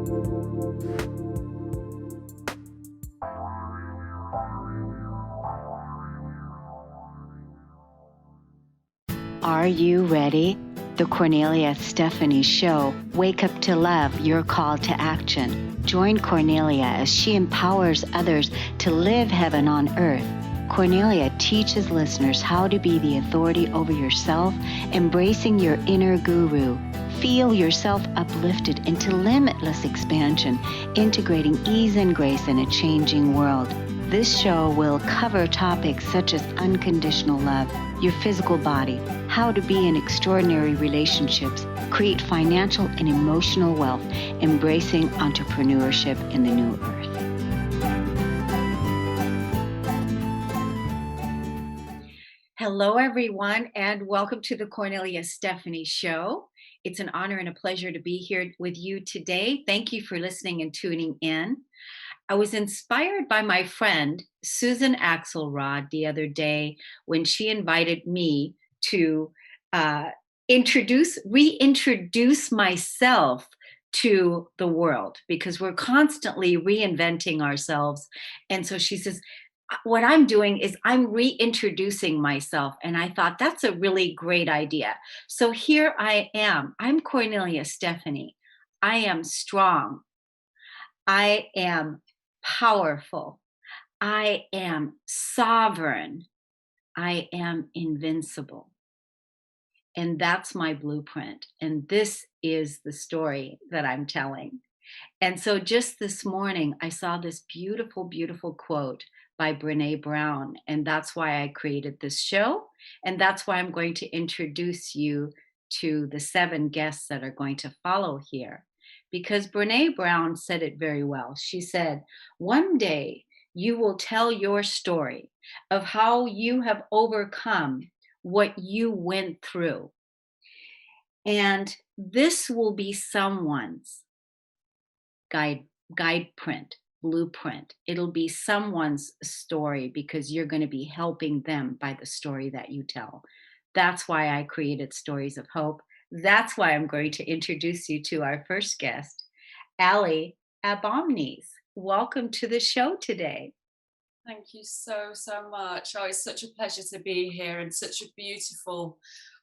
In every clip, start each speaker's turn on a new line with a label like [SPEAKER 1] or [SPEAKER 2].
[SPEAKER 1] Are you ready? The Kornelia Stephanie Show. Wake up to love, your call to action. Join Kornelia as she empowers others to live heaven on earth. Kornelia teaches listeners how to be the authority over yourself, embracing your inner guru. Feel yourself uplifted into limitless expansion, integrating ease and grace in a changing world. This show will cover topics such as unconditional love, your physical body, how to be in extraordinary relationships, create financial and emotional wealth, embracing entrepreneurship in the new earth. Hello, everyone, and welcome to the Kornelia Stephanie Show. It's an honor and a pleasure to be here with you today. Thank you for listening and tuning in. I was inspired by my friend, Susan Axelrod, the other day when she invited me to reintroduce myself to the world, because we're constantly reinventing ourselves. And so she says, what I'm doing is I'm reintroducing myself. And I thought that's a really great idea. So here I am. I'm Kornelia Stephanie. I am strong. I am powerful. I am sovereign. I am invincible. And that's my blueprint. And this is the story that I'm telling. And so just this morning, I saw this beautiful, beautiful quote by Brené Brown. And that's why I created this show. And that's why I'm going to introduce you to the 7 guests that are going to follow here. Because Brené Brown said it very well. She said, one day you will tell your story of how you have overcome what you went through. And this will be someone's guide print, blueprint. It'll be someone's story because you're going to be helping them by the story that you tell. That's why I created Stories of Hope. That's why I'm going to introduce you to our first guest, Abomnese. Welcome to the show today.
[SPEAKER 2] Thank you so much. Oh, it's such a pleasure to be here, and such a beautiful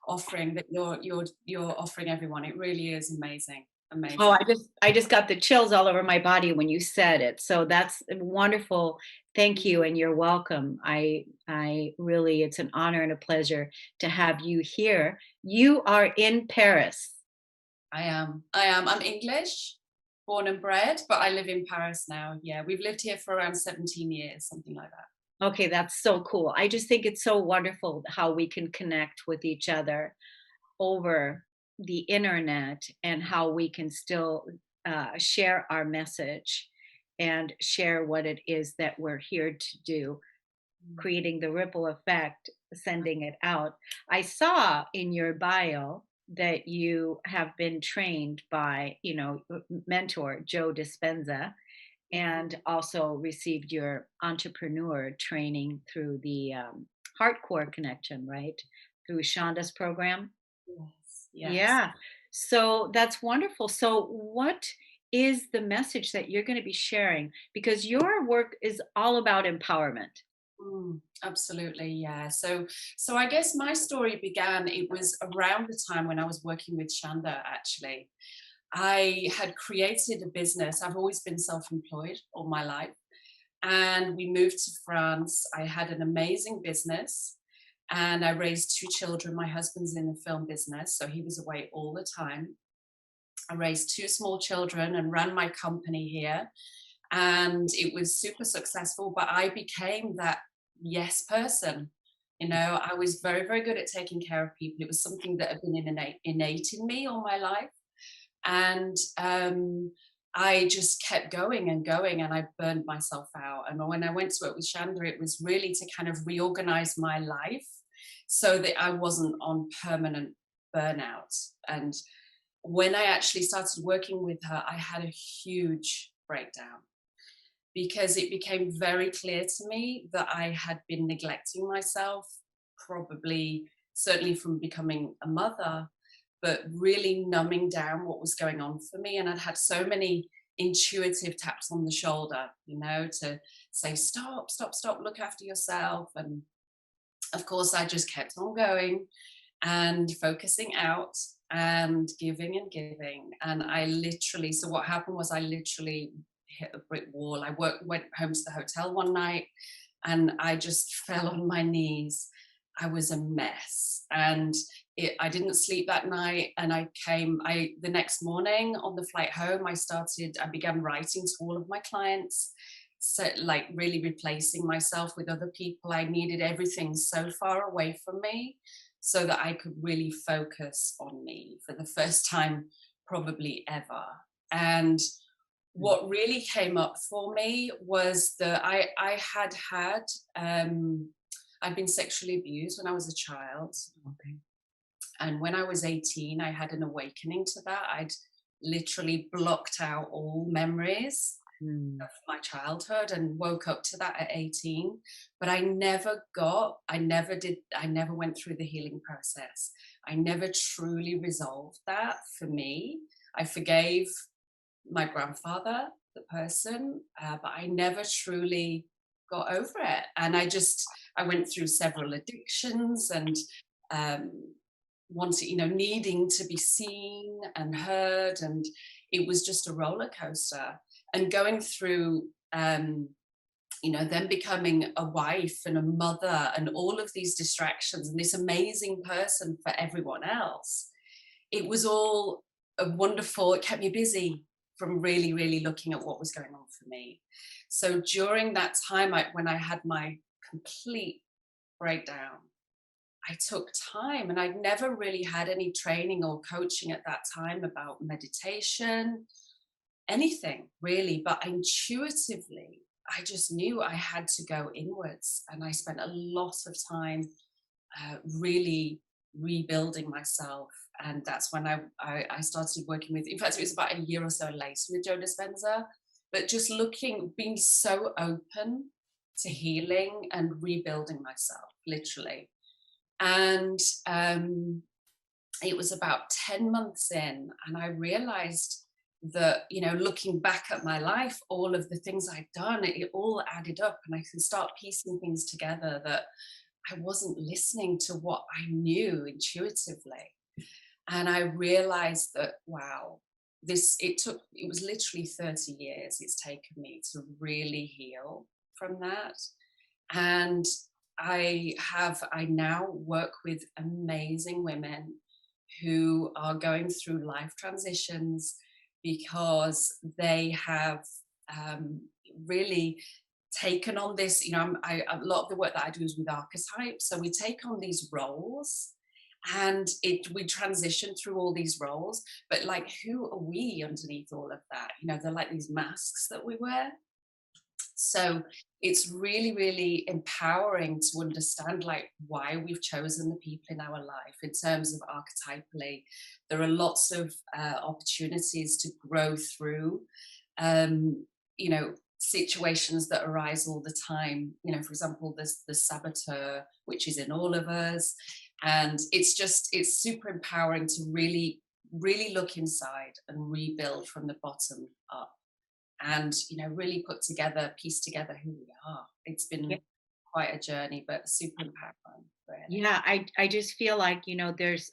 [SPEAKER 2] offering that you're offering everyone. It really is amazing. Amazing.
[SPEAKER 1] Oh, I just got the chills all over my body when you said it. So that's wonderful. Thank you, and you're welcome. I really, it's an honor and a pleasure to have you here. You are in Paris.
[SPEAKER 2] I am. I'm English, born and bred, but I live in Paris now. Yeah, we've lived here for around 17 years, something like that.
[SPEAKER 1] Okay, that's so cool. I just think it's so wonderful how we can connect with each other over the internet, and how we can still share our message and share what it is that we're here to do, creating the ripple effect, sending it out. I saw in your bio that you have been trained by, mentor Joe Dispenza, and also received your entrepreneur training through the Hardcore Connection, right? Through Shonda's program.
[SPEAKER 2] Yes.
[SPEAKER 1] Yeah. So that's wonderful. So what is the message that you're going to be sharing? Because your work is all about empowerment.
[SPEAKER 2] Absolutely, yeah. So I guess my story began, it was around the time when I was working with Shonda, actually. I had created a business. I've always been self-employed all my life. And we moved to France. I had an amazing business. And I raised 2 children. My husband's in the film business, so he was away all the time. I raised 2 small children and ran my company here. And it was super successful, but I became that yes person. I was very, very good at taking care of people. It was something that had been innate in me all my life. And I just kept going and going, and I burned myself out. And when I went to work with Shonda, it was really to kind of reorganize my life so that I wasn't on permanent burnout. And when I actually started working with her, I had a huge breakdown, because it became very clear to me that I had been neglecting myself, probably certainly from becoming a mother, but really numbing down what was going on for me. And I'd had so many intuitive taps on the shoulder, to say, stop, stop, stop, look after yourself. And of course, I just kept on going and focusing out and giving and giving. And I literally, so what happened was I literally hit a brick wall. Went home to the hotel one night and I just fell on my knees. I was a mess. And I didn't sleep that night. And the next morning on the flight home, I began writing to all of my clients. So, like, really replacing myself with other people. I needed everything so far away from me so that I could really focus on me for the first time, probably ever. And
[SPEAKER 1] Mm.
[SPEAKER 2] what really came up for me was that I'd been sexually abused when I was a child.
[SPEAKER 1] Okay.
[SPEAKER 2] And when I was 18, I had an awakening to that. I'd literally blocked out all memories
[SPEAKER 1] Mm.
[SPEAKER 2] of my childhood and woke up to that at 18. But I never went through the healing process. I never truly resolved that for me. I forgave my grandfather, the person, but I never truly got over it. And I went through several addictions and um, needing to be seen and heard. And it was just a roller coaster. And going through, then becoming a wife and a mother and all of these distractions and this amazing person for everyone else, it was all it kept me busy from really, really looking at what was going on for me. So during that time, when I had my complete breakdown, I took time, and I'd never really had any training or coaching at that time about meditation, anything really, but intuitively, I just knew I had to go inwards. And I spent a lot of time really rebuilding myself. And that's when I started working with, in fact, it was about a year or so later with Joe Dispenza, but just being so open to healing and rebuilding myself, literally. And it was about 10 months in, and I realized that, looking back at my life, all of the things I'd done, it all added up, and I can start piecing things together that I wasn't listening to what I knew intuitively. And I realized that, wow, it was literally 30 years it's taken me to really heal from that. And I now work with amazing women who are going through life transitions because they have really taken on this. A lot of the work that I do is with archetypes. So we take on these roles and we transition through all these roles. But like, who are we underneath all of that? They're like these masks that we wear. So it's really, really empowering to understand like why we've chosen the people in our life in terms of archetypally. There are lots of opportunities to grow through, you know, situations that arise all the time. For example, there's the saboteur, which is in all of us. And it's super empowering to really, really look inside and rebuild from the bottom up and really piece together who we are. It's
[SPEAKER 1] Yeah.
[SPEAKER 2] been quite a journey, but super empowering, really.
[SPEAKER 1] Yeah, I just feel like, there's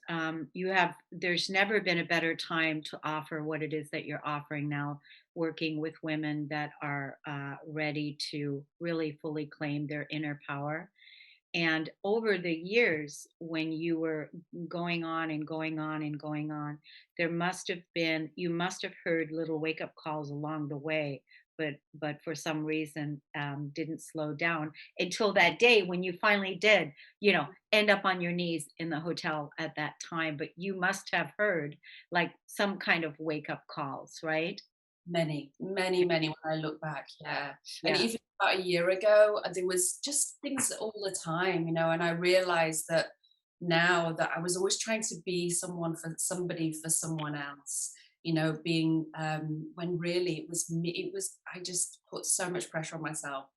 [SPEAKER 1] never been a better time to offer what it is that you're offering now, working with women that are ready to really fully claim their inner power. And over the years, when you were going on and going on and going on, you must have heard little wake up calls along the way, but for some reason didn't slow down until that day when you finally did, end up on your knees in the hotel at that time. But you must have heard like some kind of wake up calls, right?
[SPEAKER 2] Many, many, many when I look back, yeah. And
[SPEAKER 1] Yeah.
[SPEAKER 2] even about a year ago, there was just things all the time, and I realized that now that I was always trying to be somebody for someone else, being when really it was me, I just put so much pressure on myself.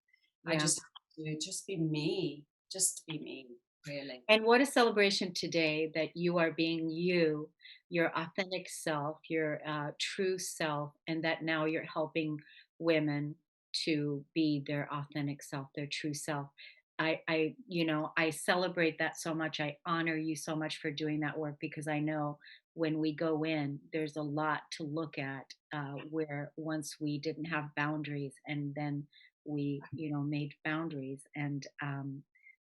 [SPEAKER 2] I
[SPEAKER 1] Yeah.
[SPEAKER 2] just had to just be me, just be me. really.
[SPEAKER 1] And what a celebration today that you are being you, your authentic self, your true self, and that now you're helping women to be their authentic self, their true self. I celebrate that so much. I honor you so much for doing that work because I know when we go in, there's a lot to look at where once we didn't have boundaries and then we, made boundaries. And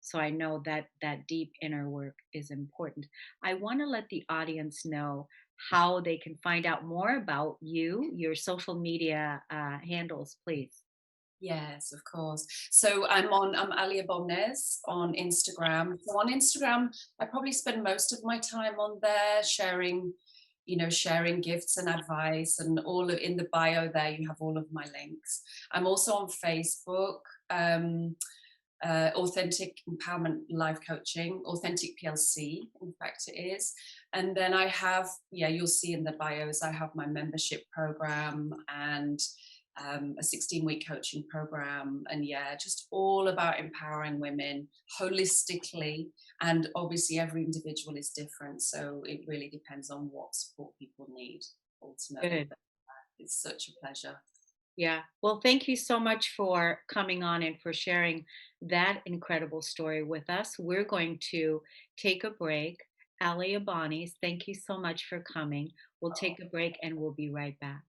[SPEAKER 1] so I know that that deep inner work is important. I want to let the audience know how they can find out more about you, your social media handles, please.
[SPEAKER 2] Yes, of course. So I'm Ali Abomnes on Instagram. So on Instagram, I probably spend most of my time on there sharing, sharing gifts and advice, and in the bio there you have all of my links. I'm also on Facebook, Authentic Empowerment Life Coaching, Authentic PLC, in fact it is. And then I have, yeah, you'll see in the bios, I have my membership program and a 16-week coaching program. And yeah, just all about empowering women holistically. And obviously, every individual is different. So it really depends on what support people need ultimately.
[SPEAKER 1] Good.
[SPEAKER 2] But it's such a pleasure.
[SPEAKER 1] Yeah. Well, thank you so much for coming on and for sharing that incredible story with us. We're going to take a break. Ali Abani's, thank you so much for coming. We'll take a break and we'll be right back.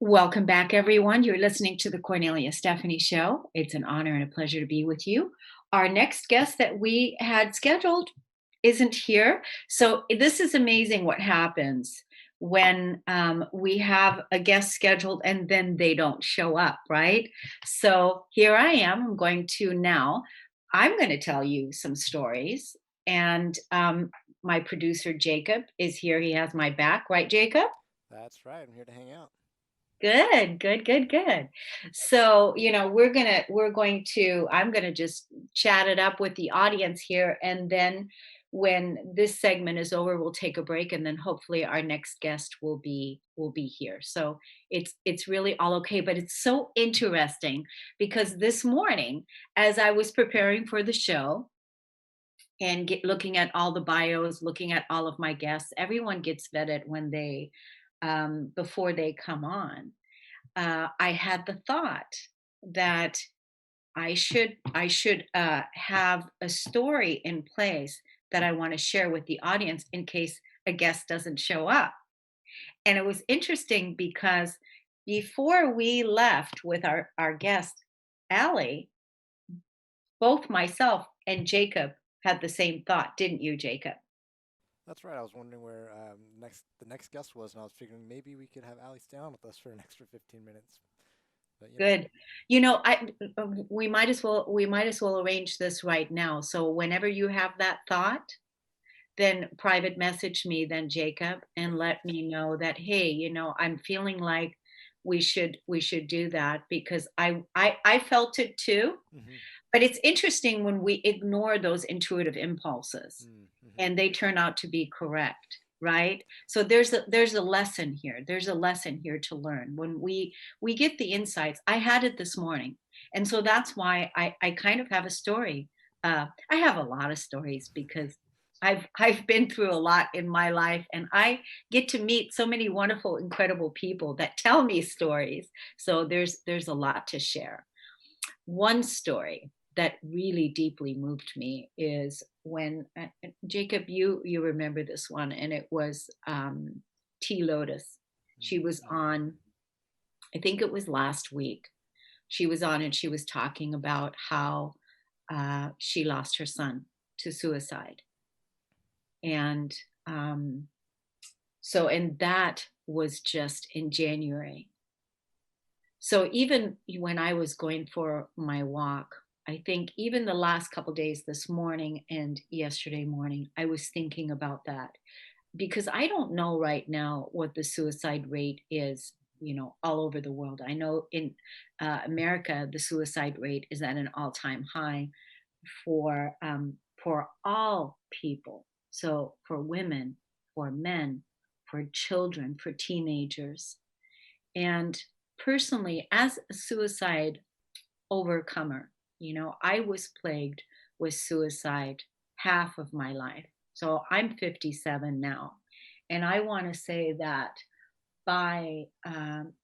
[SPEAKER 1] Welcome back, everyone. You're listening to the Cornelia Stephanie Show. It's an honor and a pleasure to be with you. Our next guest that we had scheduled isn't here. So, this is amazing what happens when we have a guest scheduled and then they don't show up, right? So, here I am. I'm going to tell you some stories. And my producer, Jacob, is here. He has my back, right, Jacob?
[SPEAKER 3] That's right. I'm here to hang out.
[SPEAKER 1] Good, good, good, good. So, I'm going to just chat it up with the audience here. And then when this segment is over, we'll take a break. And then hopefully our next guest will be here. So it's really all okay. But it's so interesting because this morning, as I was preparing for the show, and looking at all the bios, looking at all of my guests, everyone gets vetted when they before they come on. I had the thought that I should have a story in place that I want to share with the audience in case a guest doesn't show up. And it was interesting because before we left with our guest, Allie, both myself and Jacob had the same thought, didn't you, Jacob?
[SPEAKER 3] That's right. I was wondering where the next guest was, and I was figuring maybe we could have Ali stay on with us for an extra 15 minutes. But
[SPEAKER 1] Good. We might as well arrange this right now. So whenever you have that thought, then private message me then Jacob and let me know that hey, I'm feeling like we should do that because I felt it too.
[SPEAKER 3] mm-hmm.
[SPEAKER 1] But it's interesting when we ignore those intuitive impulses
[SPEAKER 3] Mm-hmm.
[SPEAKER 1] and they turn out to be correct, right? So there's a lesson here. There's a lesson here to learn. When we get the insights, I had it this morning. And so that's why I kind of have a story. I have a lot of stories because I've been through a lot in my life and I get to meet so many wonderful, incredible people that tell me stories. So there's a lot to share. One story that really deeply moved me is when Jacob, you remember this one, and it was T. Lotus. She was on, I think it was last week. She was on and she was talking about how she lost her son to suicide, and and that was just in January. So even when I was going for my walk, I think even the last couple days, this morning and yesterday morning, I was thinking about that because I don't know right now what the suicide rate is, all over the world. I know in America, the suicide rate is at an all-time high for all people. So for women, for men, for children, for teenagers. And personally, as a suicide overcomer, I was plagued with suicide half of my life. So I'm 57 now. And I want to say that by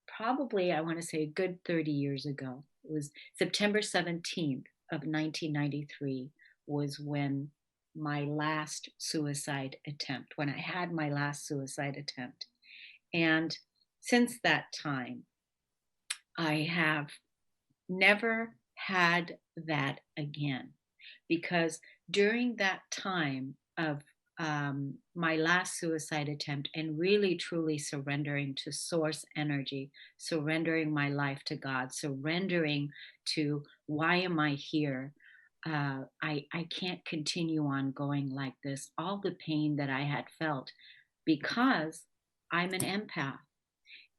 [SPEAKER 1] probably, I want to say a good 30 years ago, it was September 17th of 1993 was when my last suicide attempt, when I had my last suicide attempt. And since that time, I have never had that again, because during that time of my last suicide attempt and really truly surrendering to source energy, surrendering my life to God, surrendering to why am I here? I can't continue on going like this. All the pain that I had felt because I'm an empath,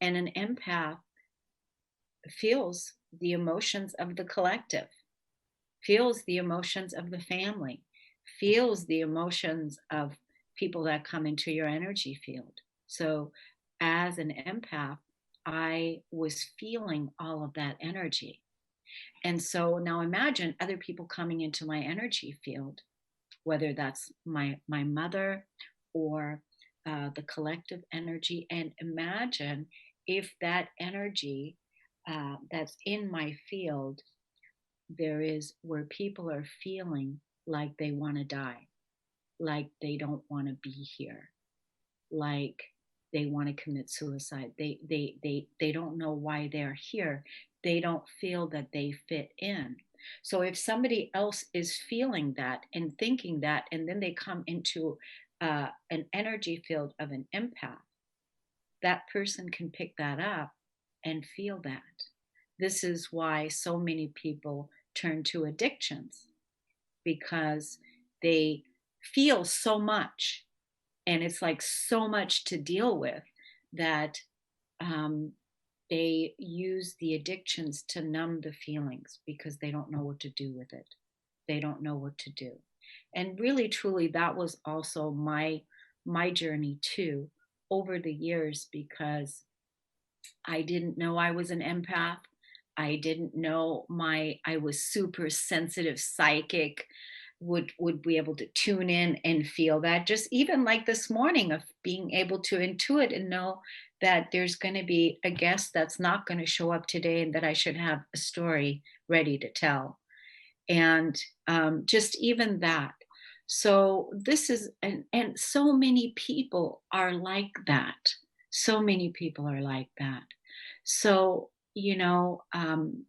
[SPEAKER 1] and an empath feels the emotions of the collective, feels the emotions of the family, feels the emotions of people that come into your energy field. So, as an empath, I was feeling all of that energy. And so now imagine other people coming into my energy field, whether that's my mother or the collective energy. And imagine if that energy that's in my field, there is where people are feeling like they want to die, like they don't want to be here, like they want to commit suicide. They don't know why they're here. They don't feel that they fit in. So if somebody else is feeling that and thinking that, and then they come into an energy field of an empath, that person can pick that up and feel that. This is why so many people turn to addictions, because they feel so much and it's like so much to deal with that um, they use the addictions to numb the feelings because they don't know what to do with it. They don't know what to do. And really, truly, that was also my journey too over the years, because I didn't know I was an empath. I didn't know I was super sensitive, psychic, would be able to tune in and feel that. Just even like this morning of being able to intuit and know that there's going to be a guest that's not going to show up today and that I should have a story ready to tell. And just even that. So this is, and so many people are like that. So many people are like that. So,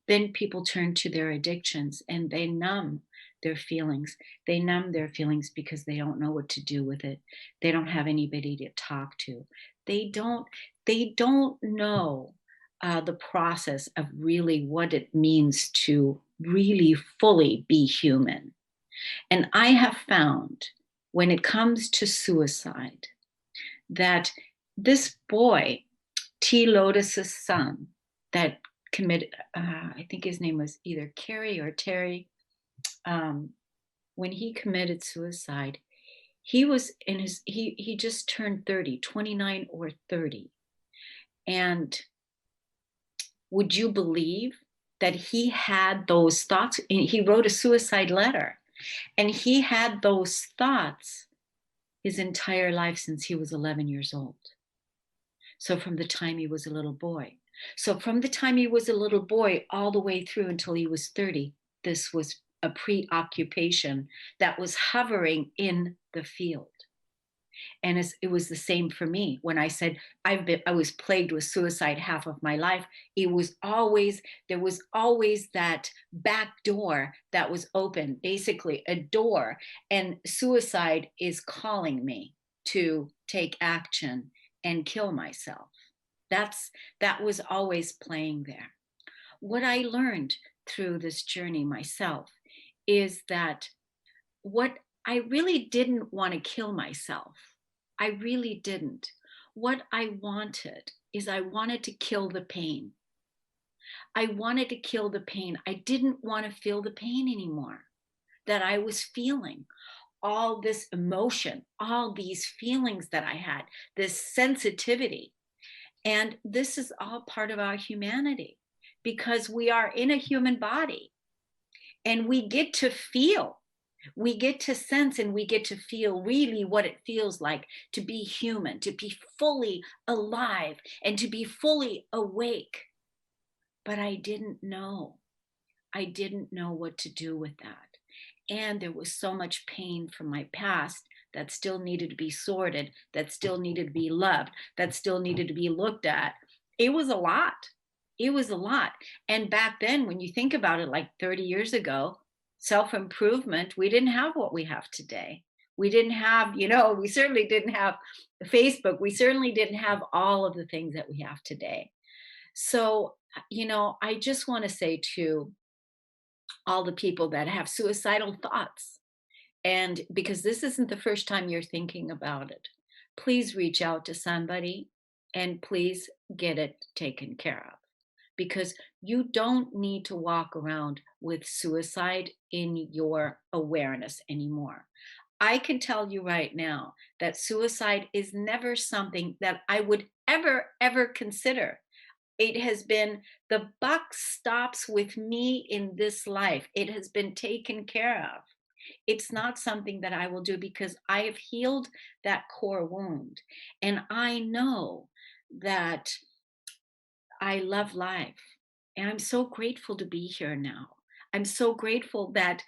[SPEAKER 1] then people turn to their addictions and they numb their feelings. They numb their feelings because they don't know what to do with it. They don't have anybody to talk to. They don't, they don't know the process of really what it means to really fully be human. And I have found when it comes to suicide that this boy, T. Lotus's son, that committed, I think his name was either Kerry or Terry, um, when he committed suicide, he was in he just turned 30, 29 or 30. And would you believe that he had those thoughts? He wrote a suicide letter, and he had those thoughts his entire life since he was 11 years old. So from the time he was a little boy. So from the time he was a little boy all the way through until he was 30, this was a preoccupation that was hovering in the field. And it was the same for me when I said I was plagued with suicide half of my life. It was always, there was always that back door that was open, basically a door, and suicide is calling me to take action and kill myself. That was always playing there. What I learned through this journey myself is that what I really didn't want to kill myself. I really didn't. What I wanted is I wanted to kill the pain. I wanted to kill the pain. I didn't want to feel the pain anymore that I was feeling. All this emotion, all these feelings that I had, this sensitivity. And this is all part of our humanity because we are in a human body and we get to feel, we get to sense, and we get to feel really what it feels like to be human, to be fully alive, and to be fully awake. But I didn't know. I didn't know what to do with that. And there was so much pain from my past that still needed to be sorted, that still needed to be loved, that still needed to be looked at. It was a lot. It was a lot. And back then, when you think about it, like 30 years ago, self improvement, we didn't have what we have today. We didn't have, we certainly didn't have Facebook. We certainly didn't have all of the things that we have today. So, I just want to say to all the people that have suicidal thoughts, and because this isn't the first time you're thinking about it, please reach out to somebody and please get it taken care of. Because you don't need to walk around with suicide in your awareness anymore. I can tell you right now that suicide is never something that I would ever consider. It has been, the buck stops with me in this life. It has been taken care of. It's not something that I will do because I have healed that core wound. And I know that I love life. And I'm so grateful to be here now. I'm so grateful that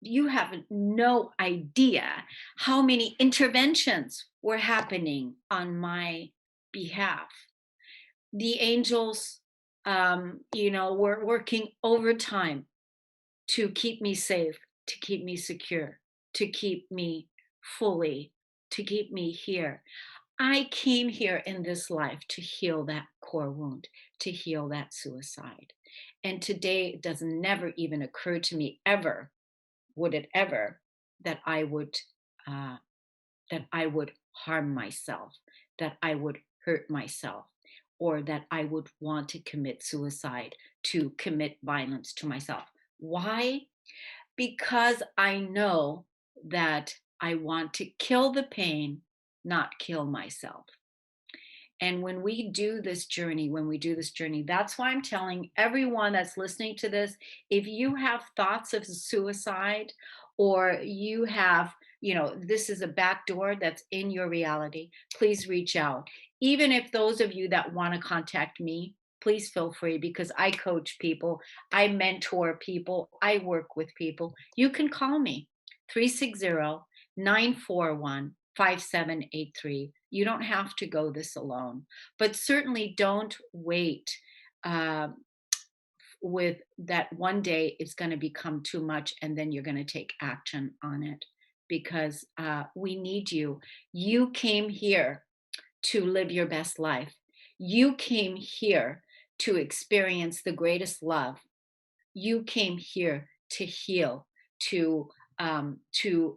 [SPEAKER 1] you have no idea how many interventions were happening on my behalf. The angels, were working overtime to keep me safe, to keep me secure, to keep me fully, to keep me here. I came here in this life to heal that core wound, to heal that suicide. And today it does never even occur to me ever, would it ever, that uh, I would harm myself, that I would hurt myself, or that I would want to commit suicide, to commit violence to myself. Why? Because I know that I want to kill the pain, not kill myself. And when we do this journey, that's why I'm telling everyone that's listening to this, if you have thoughts of suicide, or you have, this is a back door that's in your reality, please reach out. Even if those of you that want to contact me, please feel free, because I coach people, I mentor people, I work with people. You can call me 360-941-5783. You don't have to go this alone, but certainly don't wait uh, with that one day it's going to become too much and then you're going to take action on it, because we need you. You came here to live your best life. You came here to experience the greatest love. You came here to heal, to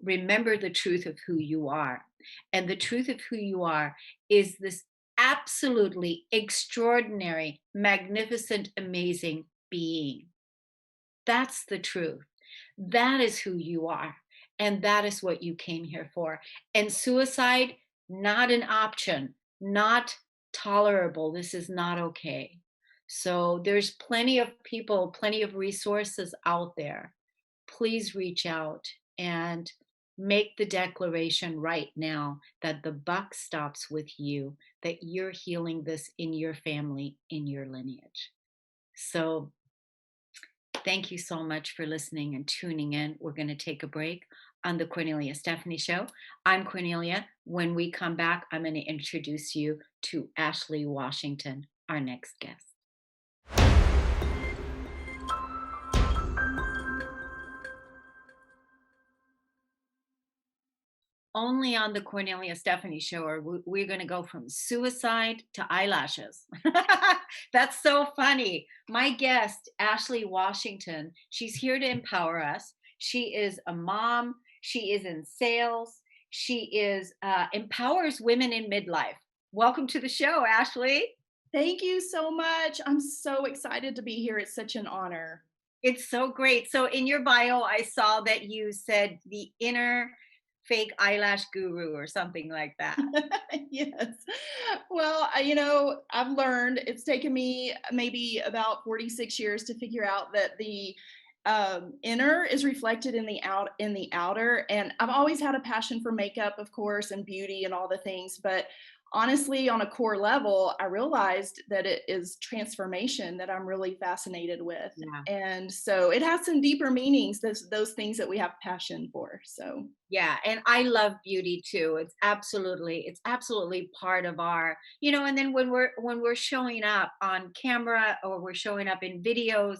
[SPEAKER 1] remember the truth of who you are. And the truth of who you are is this absolutely extraordinary, magnificent, amazing being. That's the truth. That is who you are. And that is what you came here for. And suicide, not an option, not tolerable. This is not okay. So there's plenty of people, plenty of resources out there. Please reach out and make the declaration right now that the buck stops with you, that you're healing this in your family, in your lineage. So thank you so much for listening and tuning in. We're going to take a break on the Kornelia Stephanie Show. I'm Kornelia. When we come back, I'm going to introduce you to Ashley Washington, our next guest. Only on the Kornelia Stephanie Show are we're going to go from suicide to eyelashes. That's so funny. My guest, Ashley Washington, she's here to empower us. She is a mom. She is in sales. She is empowers women in midlife. Welcome to the show, Ashley.
[SPEAKER 4] Thank you so much. I'm so excited to be here. It's such an honor.
[SPEAKER 1] It's so great. So in your bio, I saw that you said the inner fake eyelash guru or something like that.
[SPEAKER 4] Yes. Well, I've learned it's taken me maybe about 46 years to figure out that the inner is reflected in the outer. And I've always had a passion for makeup, of course, and beauty and all the things. But honestly, on a core level, I realized that it is transformation that I'm really fascinated with.
[SPEAKER 1] Yeah.
[SPEAKER 4] And so it has some deeper meanings, those things that we have passion for. So
[SPEAKER 1] Yeah, and I love beauty too. It's absolutely part of our, and then when we're showing up on camera or we're showing up in videos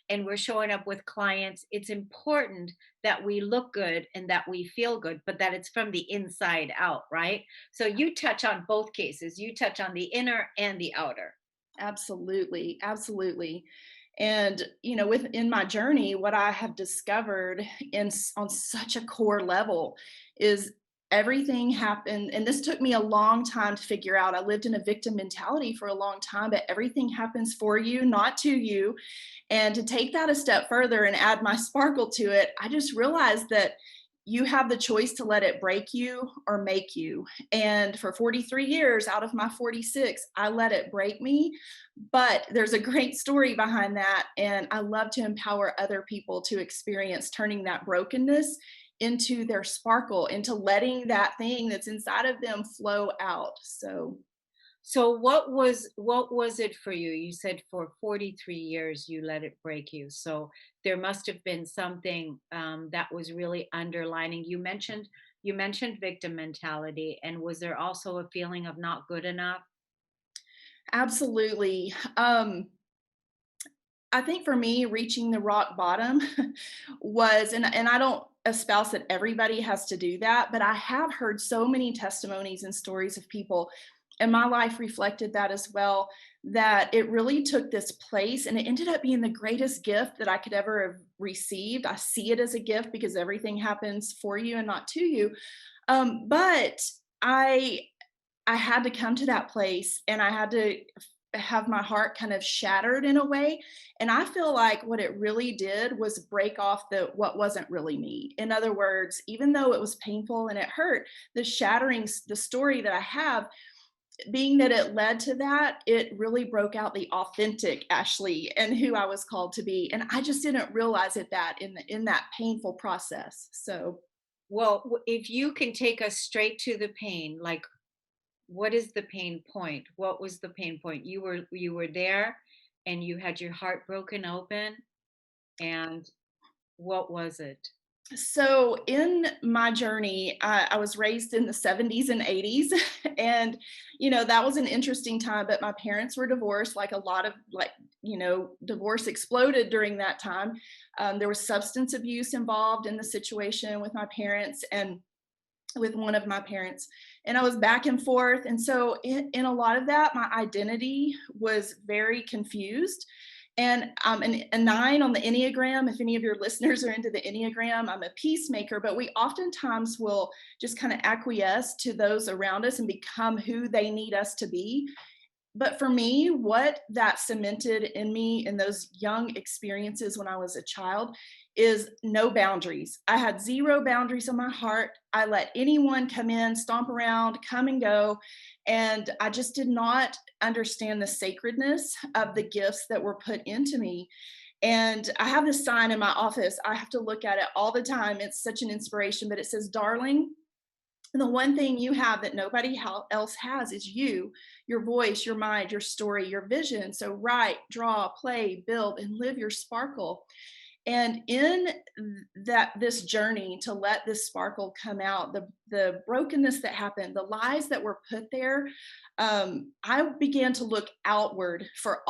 [SPEAKER 1] and we're showing up with clients, it's important that we look good and that we feel good, but that it's from the inside out, right? So you touch on both cases. You touch on the inner and the outer.
[SPEAKER 4] absolutely, absolutely. And within my journey, what I have discovered on such a core level is everything happened, and this took me a long time to figure out. I lived in a victim mentality for a long time, but everything happens for you, not to you. And to take that a step further and add my sparkle to it, I just realized that you have the choice to let it break you or make you. And for 43 years out of my 46, I let it break me. But there's a great story behind that. And I love to empower other people to experience turning that brokenness into their sparkle, into letting that thing that's inside of them flow out.
[SPEAKER 1] So what was it for you? You said for 43 years you let it break you. So there must have been something that was really underlining. You mentioned victim mentality, and was there also a feeling of not good enough?
[SPEAKER 4] Absolutely. I think for me, reaching the rock bottom was, and I don't espouse that everybody has to do that, but I have heard so many testimonies and stories of people, and my life reflected that as well, that it really took this place and it ended up being the greatest gift that I could ever have received. I see it as a gift because everything happens for you and not to you. But I I had to come to that place and I had to have my heart kind of shattered in a way. And I feel like what it really did was break off the what wasn't really me. In other words, even though it was painful and it hurt, the story that I have, being that it led to that, it really broke out the authentic Ashley and who I was called to be. And I just didn't realize it that in that painful process. So
[SPEAKER 1] Well, if you can take us straight to the pain, like what is the pain point? What was the pain point? You were there and you had your heart broken open, and what was it?
[SPEAKER 4] So in my journey, I was raised in the 70s and 80s, and that was an interesting time. But my parents were divorced, like a lot of divorce exploded during that time. There was substance abuse involved in the situation with my parents and with one of my parents, and I was back and forth. And so in a lot of that, my identity was very confused. And I'm a 9 on the Enneagram. If any of your listeners are into the Enneagram, I'm a peacemaker, but we oftentimes will just kind of acquiesce to those around us and become who they need us to be. But for me, what that cemented in me in those young experiences when I was a child is no boundaries. I had zero boundaries in my heart. I let anyone come in, stomp around, come and go. And I just did not understand the sacredness of the gifts that were put into me. And I have this sign in my office. I have to look at it all the time. It's such an inspiration, but it says, "Darling, and the one thing you have that nobody else has is you, your voice, your mind, your story, your vision. So write, draw, play, build, and live your sparkle." And in this journey to let this sparkle come out, the brokenness that happened, the lies that were put there, I began to look outward for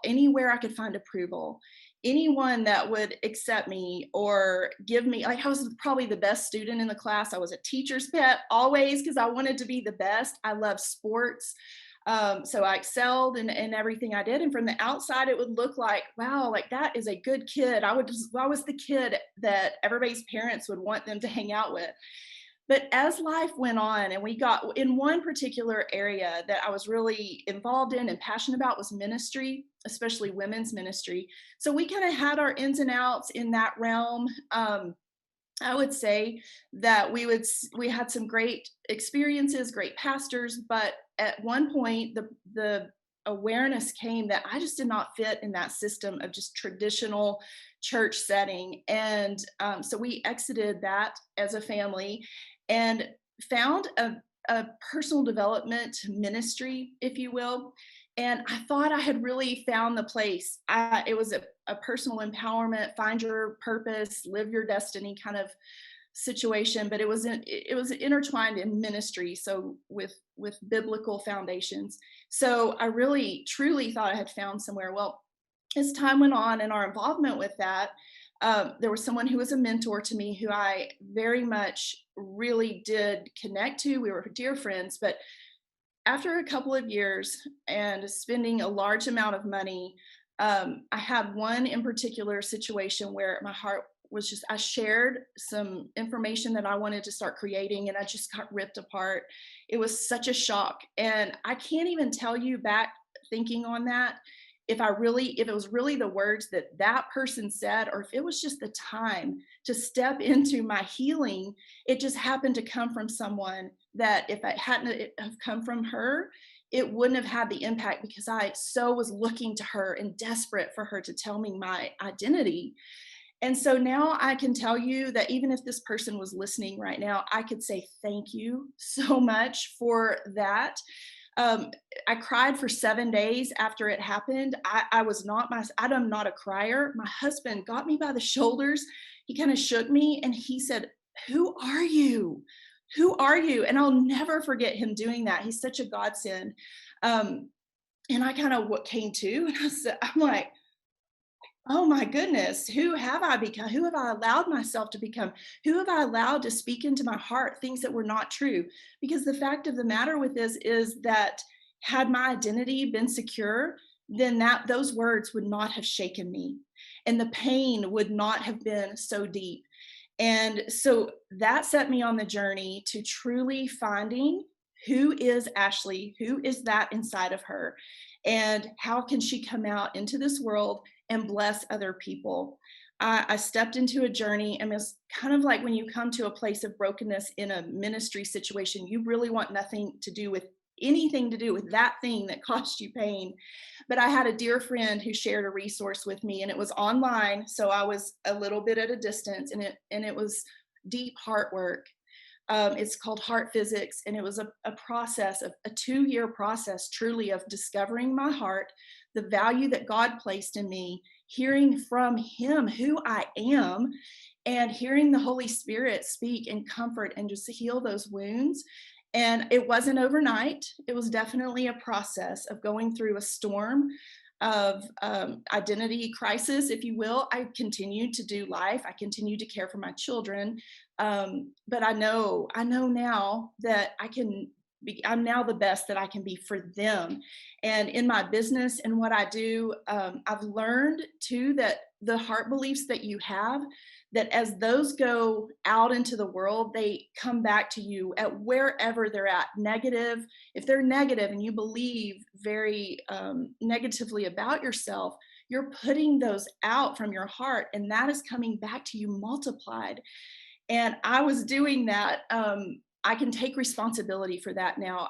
[SPEAKER 4] anywhere I could find approval, anyone that would accept me or give me, like, I was probably the best student in the class. I was a teacher's pet always because I wanted to be the best. I love sports. So I excelled in everything I did. And from the outside, it would look like, wow, like that is a good kid. I was the kid that everybody's parents would want them to hang out with. But as life went on and we got in one particular area that I was really involved in and passionate about was ministry, especially women's ministry. So we kind of had our ins and outs in that realm. I would say that we had some great experiences, great pastors, but at one point the awareness came that I just did not fit in that system of just traditional church setting, and so we exited that as a family and found a personal development ministry, if you will. And I thought I had really found the place. It was a personal empowerment, find your purpose, live your destiny kind of situation, but it was intertwined in ministry, so with biblical foundations. So I really truly thought I had found somewhere. Well, as time went on and our involvement with that, there was someone who was a mentor to me who I very much really did connect to. We were dear friends, but after a couple of years and spending a large amount of money, I had one in particular situation where my heart was just, I shared some information that I wanted to start creating and I just got ripped apart. It was such a shock. And I can't even tell you, back thinking on that, if it was really the words that that person said, or if it was just the time to step into my healing. It just happened to come from someone that if it hadn't have come from her, it wouldn't have had the impact, because I so was looking to her and desperate for her to tell me my identity. And so now I can tell you that even if this person was listening right now, I could say thank you so much for that. um, I cried for 7 days after it happened. I'm not a crier. My husband got me by the shoulders. He kind of shook me and he said, "Who are you? Who are you?" And I'll never forget him doing that. He's such a godsend. Um, and I kind of what came to, and I'm like, oh my goodness, who have I become? Who have I allowed myself to become? Who have I allowed to speak into my heart things that were not true? Because the fact of the matter with this is that had my identity been secure, then those words would not have shaken me. And the pain would not have been so deep. And so that set me on the journey to truly finding who is Ashley, who is that inside of her, and how can she come out into this world and bless other people. I stepped into a journey, and it's kind of like when you come to a place of brokenness in a ministry situation, you really want nothing to do with anything to do with that thing that caused you pain. But I had a dear friend who shared a resource with me, and it was online, so I was a little bit at a distance, and it was deep heart work. It's called Heart Physics, and it was a process of a 2-year process, truly, of discovering my heart, the value that God placed in me, hearing from Him who I am, and hearing the Holy Spirit speak and comfort and just heal those wounds. And it wasn't overnight. It was definitely a process of going through a storm of identity crisis, if you will. I continued to do life. I continued to care for my children. But I know now that I'm now the best that I can be for them. And in my business and what I do, I've learned too that the heart beliefs that you have, that as those go out into the world, they come back to you at wherever they're at. Negative, if they're negative and you believe very negatively about yourself, you're putting those out from your heart, and that is coming back to you multiplied. And I was doing that. I can take responsibility for that now.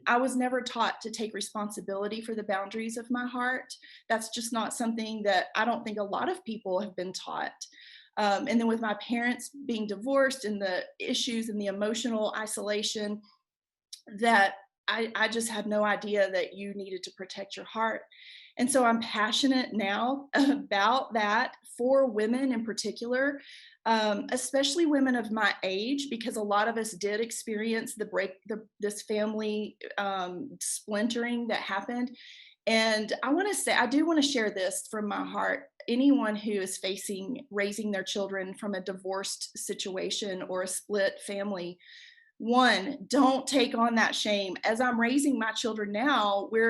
[SPEAKER 4] I was never taught to take responsibility for the boundaries of my heart. That's just not something that I don't think a lot of people have been taught. And then with my parents being divorced and the issues and the emotional isolation, that I just had no idea that you needed to protect your heart. And so I'm passionate now about that for women in particular, especially women of my age, because a lot of us did experience this family splintering that happened. And I do want to share this from my heart. Anyone who is facing raising their children from a divorced situation or a split family, one, don't take on that shame. As I'm raising my children now, we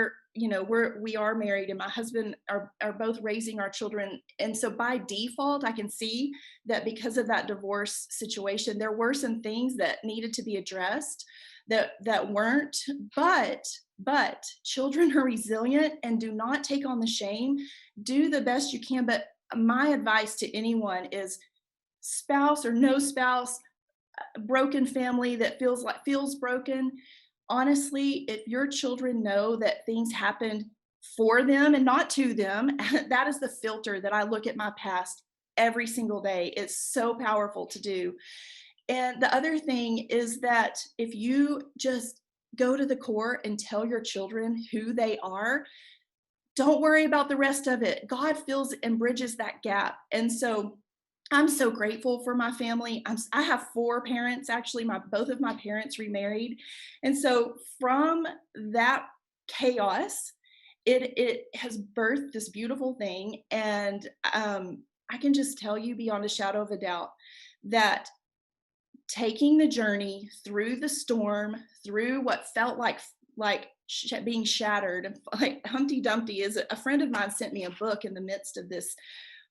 [SPEAKER 4] are married, and my husband are both raising our children. And so by default, I can see that because of that divorce situation, there were some things that needed to be addressed that weren't, but children are resilient and do not take on the shame. Do the best you can. But my advice to anyone is spouse or no spouse, broken family that feels broken. Honestly, if your children know that things happened for them and not to them, that is the filter that I look at my past every single day. It's so powerful to do. And the other thing is that if you just go to the core and tell your children who they are, don't worry about the rest of it. God fills and bridges that gap. And so I'm so grateful for my family. I have 4 parents, actually. Both of my parents remarried. And so from that chaos, it has birthed this beautiful thing. And I can just tell you beyond a shadow of a doubt that taking the journey through the storm, through what felt like being shattered, like Humpty Dumpty, is a friend of mine sent me a book in the midst of this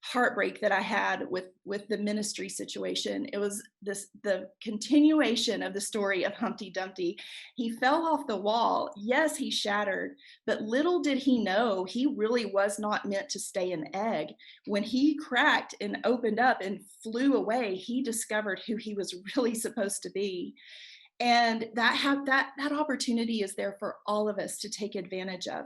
[SPEAKER 4] heartbreak that I had with the ministry situation. It was the continuation of the story of Humpty Dumpty. He fell off the wall. Yes, he shattered, but little did he know he really was not meant to stay an egg. When he cracked and opened up and flew away, he discovered who he was really supposed to be. And that opportunity is there for all of us to take advantage of.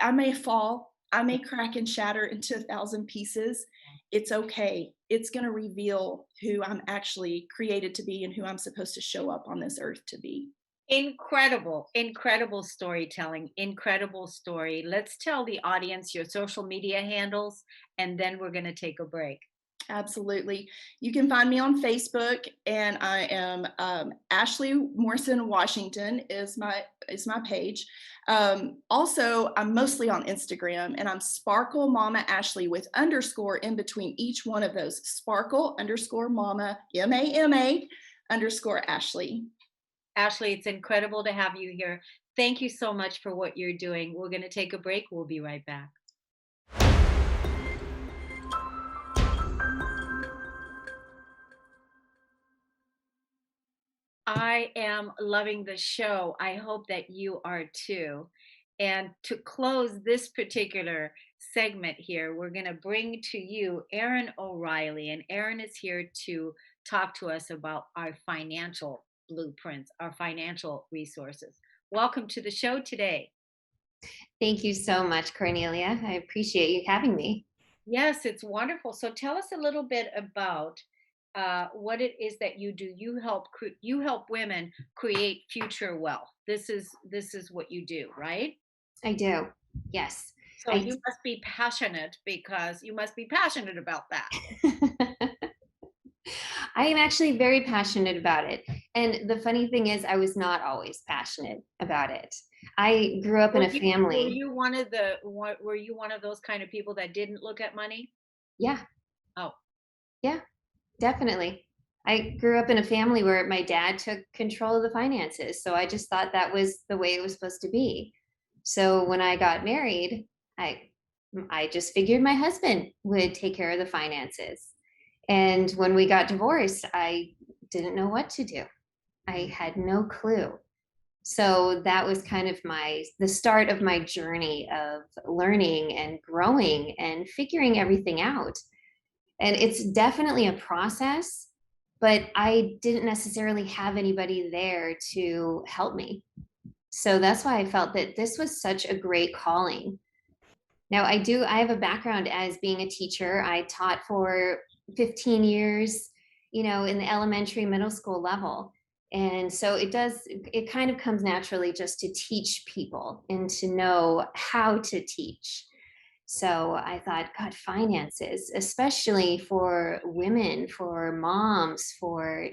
[SPEAKER 4] I may fall, I may crack and shatter into 1,000 pieces. It's okay. It's going to reveal who I'm actually created to be and who I'm supposed to show up on this earth to be.
[SPEAKER 1] Incredible, incredible storytelling, incredible story. Let's tell the audience your social media handles, and then we're going to take a break.
[SPEAKER 4] Absolutely. You can find me on Facebook, and I am Ashley Morrison Washington is my page. Also, I'm mostly on Instagram, and I'm Sparkle Mama Ashley with underscore in between each one of those. Sparkle underscore Mama MAMA underscore Ashley.
[SPEAKER 1] Ashley, it's incredible to have you here. Thank you so much for what you're doing. We're going to take a break. We'll be right back. I am loving the show. I hope that you are too. And to close this particular segment here, we're going to bring to you Erin O'Riley. And Erin is here to talk to us about our financial blueprints, our financial resources. Welcome to the show today.
[SPEAKER 5] Thank you so much, Cornelia. I appreciate you having me.
[SPEAKER 1] Yes, it's wonderful. So tell us a little bit about what it is that you do. You help women create future wealth. This is what you do, right?
[SPEAKER 5] I do. Yes.
[SPEAKER 1] So you must be passionate, because you must be passionate about that.
[SPEAKER 5] I am actually very passionate about it. And the funny thing is, I was not always passionate about it. I grew up in a family.
[SPEAKER 1] Were you one of those kind of people that didn't look at money?
[SPEAKER 5] Yeah.
[SPEAKER 1] Oh.
[SPEAKER 5] Yeah, definitely. I grew up in a family where my dad took control of the finances. So I just thought that was the way it was supposed to be. So when I got married, I just figured my husband would take care of the finances. And when we got divorced, I didn't know what to do. I had no clue. So that was kind of the start of my journey of learning and growing and figuring everything out. And it's definitely a process, but I didn't necessarily have anybody there to help me. So that's why I felt that this was such a great calling. Now I have a background as being a teacher. I taught for 15 years, in the elementary, middle school level. And so it kind of comes naturally just to teach people and to know how to teach. So I thought, God, finances, especially for women, for moms, for,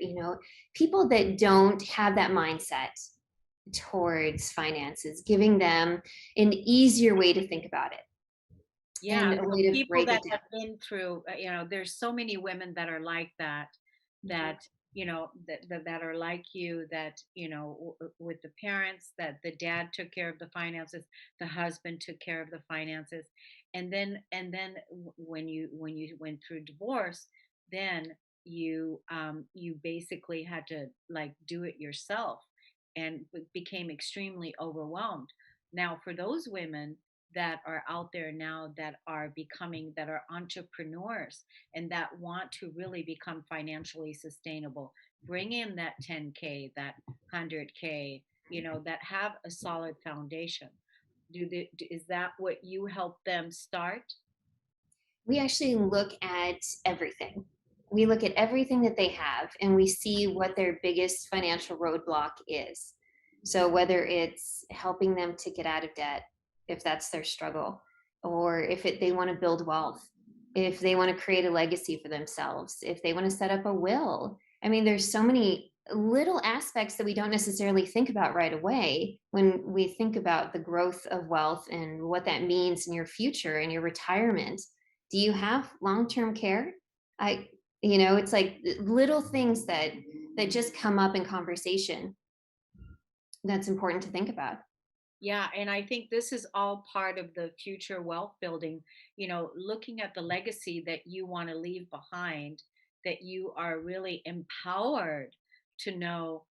[SPEAKER 5] people that don't have that mindset towards finances, giving them an easier way to think about it.
[SPEAKER 1] Yeah,
[SPEAKER 5] and a way to
[SPEAKER 1] people
[SPEAKER 5] break
[SPEAKER 1] that
[SPEAKER 5] it down.
[SPEAKER 1] have been through, there's so many women that are like that, that that are like you, that with the parents, that the dad took care of the finances, the husband took care of the finances, and then when you went through divorce, then you basically had to like do it yourself, and became extremely overwhelmed. Now for those women that are out there now that are becoming, that are entrepreneurs and that want to really become financially sustainable. Bring in that 10K, that 100K, that have a solid foundation. Is that what you help them start?
[SPEAKER 5] We actually look at everything. We look at everything that they have and we see what their biggest financial roadblock is. So whether it's helping them to get out of debt, if that's their struggle, or if they want to build wealth, if they want to create a legacy for themselves, if they want to set up a will. I mean, there's so many little aspects that we don't necessarily think about right away when we think about the growth of wealth and what that means in your future and your retirement. Do you have long-term care? I, it's like little things that just come up in conversation that's important to think about.
[SPEAKER 1] Yeah, and I think this is all part of the future wealth building, looking at the legacy that you want to leave behind, that you are really empowered to know,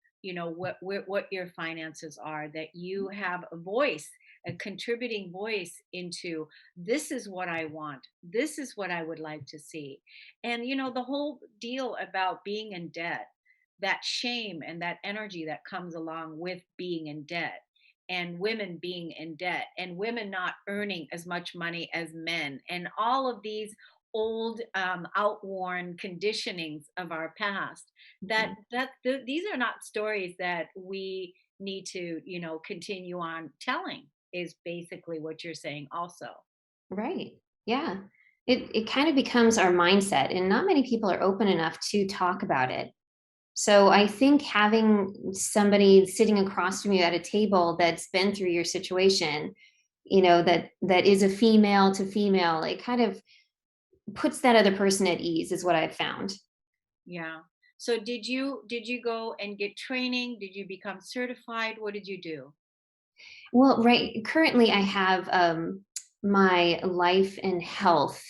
[SPEAKER 1] what your finances are, that you have a voice, a contributing voice into, this is what I want, this is what I would like to see. And the whole deal about being in debt, that shame and that energy that comes along with being in debt, and women being in debt, and women not earning as much money as men, and all of these old outworn conditionings of our past,
[SPEAKER 5] Mhm.
[SPEAKER 1] these are not stories that we need to continue on telling, is basically what you're saying also.
[SPEAKER 5] Right. Yeah. It kind of becomes our mindset, and not many people are open enough to talk about it. So I think having somebody sitting across from you at a table that's been through your situation, that is a female to female, it kind of puts that other person at ease, is what I've found.
[SPEAKER 1] Yeah. So did you go and get training? Did you become certified? What did you do?
[SPEAKER 5] Well, right. Currently, I have my life and health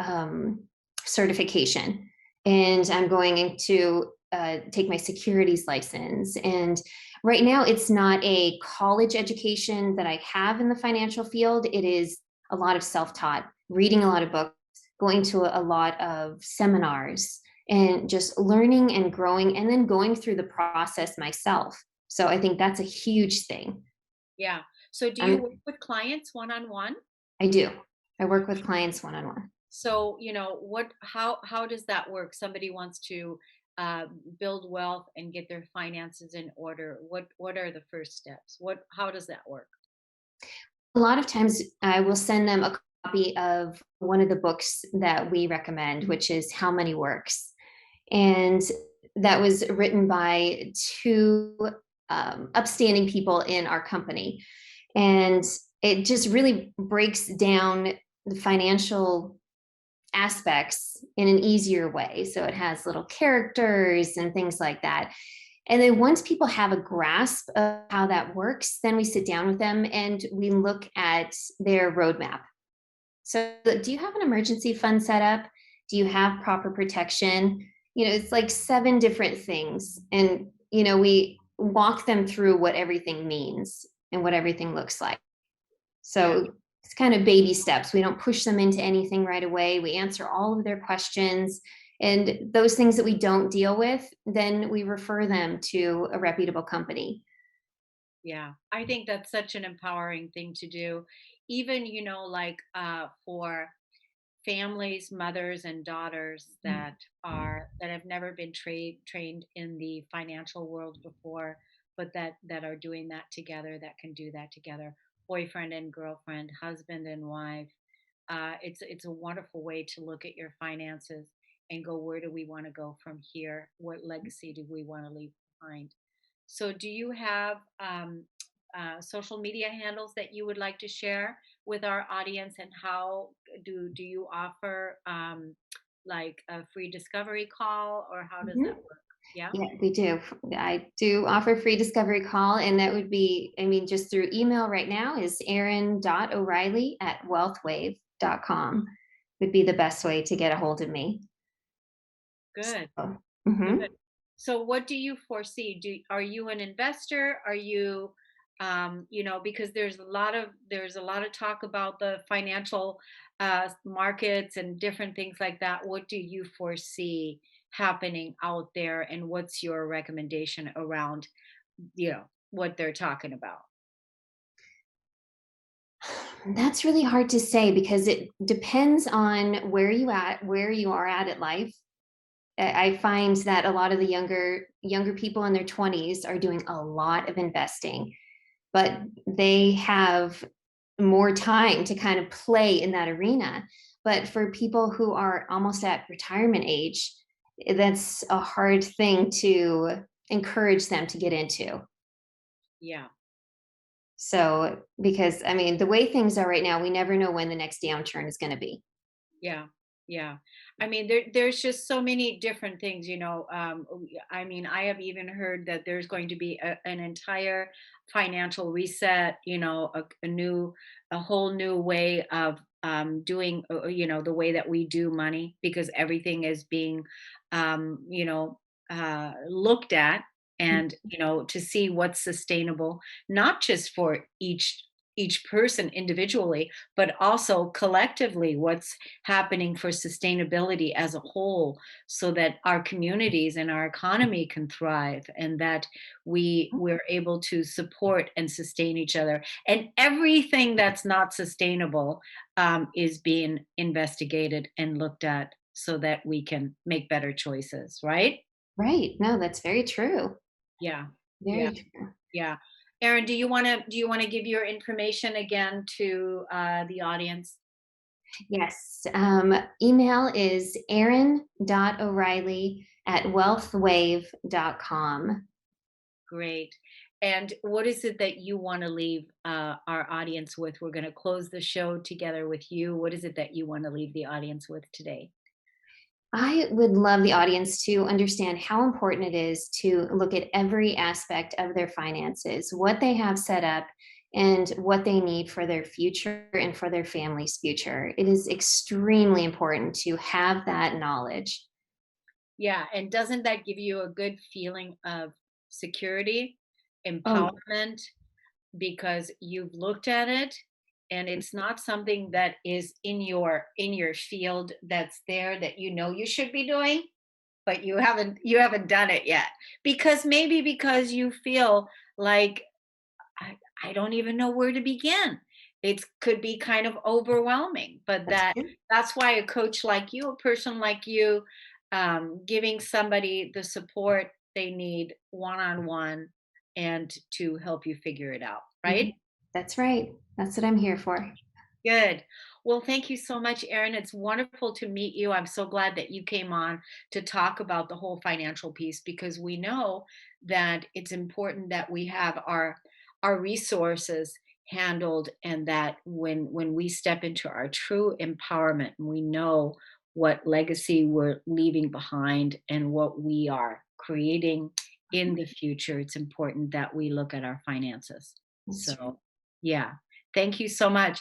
[SPEAKER 5] um, certification, and I'm going to take my securities license. And right now, it's not a college education that I have in the financial field. It is a lot of self taught, reading a lot of books, going to a lot of seminars, and just learning and growing, and then going through the process myself. So I think that's a huge thing.
[SPEAKER 1] Yeah. So do you
[SPEAKER 5] I'm
[SPEAKER 1] work with clients one on one?
[SPEAKER 5] I do. I work with clients one on one.
[SPEAKER 1] So, how does that work? Somebody wants to uh, build wealth and get their finances in order. What are the first steps? How does that work?
[SPEAKER 5] A lot of times I will send them a copy of one of the books that we recommend, which is How Money Works. And that was written by two upstanding people in our company. And it just really breaks down the financial aspects in an easier way. So it has little characters and things like that. And then once people have a grasp of how that works, then we sit down with them and we look at their roadmap. So, do you have an emergency fund set up? Do you have proper protection? It's like 7 different things. And, we walk them through what everything means and what everything looks like.
[SPEAKER 1] Yeah.
[SPEAKER 5] So it's kind of baby steps. We don't push them into anything right away. We answer all of their questions. And those things that we don't deal with, then we refer them to a reputable company.
[SPEAKER 1] Yeah, I think that's such an empowering thing to do. Even, like for families, mothers and daughters that have never been trained in the financial world before, but that are doing that together, that can do that together. Boyfriend and girlfriend, husband and wife. It's a wonderful way to look at your finances and go, where do we want to go from here? What legacy do we want to leave behind? So, do you have social media handles that you would like to share with our audience? And how do you offer like a free discovery call, or how does that
[SPEAKER 5] Mhm.
[SPEAKER 1] work? Yeah.
[SPEAKER 5] Yeah, we do. I do offer free discovery call, and that would be, just through email right now is erin.o'reilly@wealthwave.com would be the best way to get a hold of me.
[SPEAKER 1] Good.
[SPEAKER 5] So,
[SPEAKER 1] Good.
[SPEAKER 5] mhm.
[SPEAKER 1] So, what do you foresee? Are you an investor? Are you Because there's a lot of talk about the financial markets and different things like that. What do you foresee happening out there, and what's your recommendation around, what they're talking about?
[SPEAKER 5] That's really hard to say because it depends on where you are at in life. I find that a lot of the younger people in their 20s are doing a lot of investing, but they have more time to kind of play in that arena. But for people who are almost at retirement age, that's a hard thing to encourage them to get into.
[SPEAKER 1] Yeah.
[SPEAKER 5] So, because I mean, the way things are right now, we never know when the next downturn is going to be.
[SPEAKER 1] Yeah, yeah. I mean, there's just so many different things, I mean, I have even heard that there's going to be an entire financial reset, a whole new way of doing, the way that we do money, because everything is being, looked at, and to see what's sustainable, not just for each person individually, but also collectively, what's happening for sustainability as a whole, so that our communities and our economy can thrive, and that we're able to support and sustain each other. And everything that's not sustainable is being investigated and looked at, so that we can make better choices, right?
[SPEAKER 5] Right. No, that's very true.
[SPEAKER 1] Yeah.
[SPEAKER 5] Very
[SPEAKER 1] Yeah.
[SPEAKER 5] true.
[SPEAKER 1] Yeah. Erin, do you want to give your information again to the audience?
[SPEAKER 5] Yes. Email is erin.o'reilly@wealthwave.com.
[SPEAKER 1] Great. And what is it that you want to leave our audience with? We're going to close the show together with you. What is it that you want to leave the audience with today?
[SPEAKER 5] I would love the audience to understand how important it is to look at every aspect of their finances, what they have set up, and what they need for their future and for their family's future. It is extremely important to have that knowledge.
[SPEAKER 1] Yeah. And doesn't that give you a good feeling of security,
[SPEAKER 5] Oh,
[SPEAKER 1] empowerment, because you've looked at it, and it's not something that is in your field, that's there, that you should be doing, but you haven't done it yet, because you feel like, I don't even know where to begin. It could be kind of overwhelming, but
[SPEAKER 5] that's good.
[SPEAKER 1] that's why a coach like you, a person like you, giving somebody the support they need one on one, and to help you figure it out, right?
[SPEAKER 5] Mhm. That's right. That's what I'm here for.
[SPEAKER 1] Good. Well, thank you so much, Erin. It's wonderful to meet you. I'm so glad that you came on to talk about the whole financial piece, because we know that it's important that we have our resources handled, and that when we step into our true empowerment, and we know what legacy we're leaving behind and what we are creating in the future, it's important that we look at our finances.
[SPEAKER 5] That's right.
[SPEAKER 1] So, yeah. Thank you so much.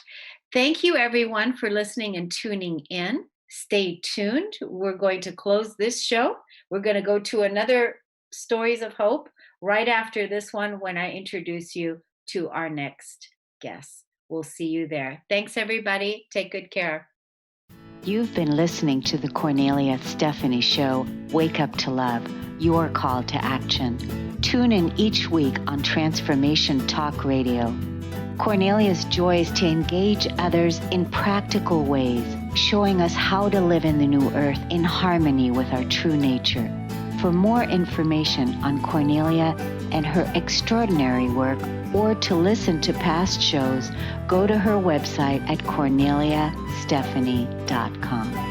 [SPEAKER 1] Thank you, everyone, for listening and tuning in. Stay tuned. We're going to close this show. We're going to go to another Stories of Hope right after this one, when I introduce you to our next guest. We'll see you there. Thanks, everybody. Take good care. You've been listening to the Kornelia Stephanie Show, Wake Up to Love, your call to action. Tune in each week on Transformation Talk Radio. Kornelia's joy is to engage others in practical ways, showing us how to live in the new earth in harmony with our true nature. For more information on Kornelia and her extraordinary work, or to listen to past shows, go to her website at korneliastephanie.com.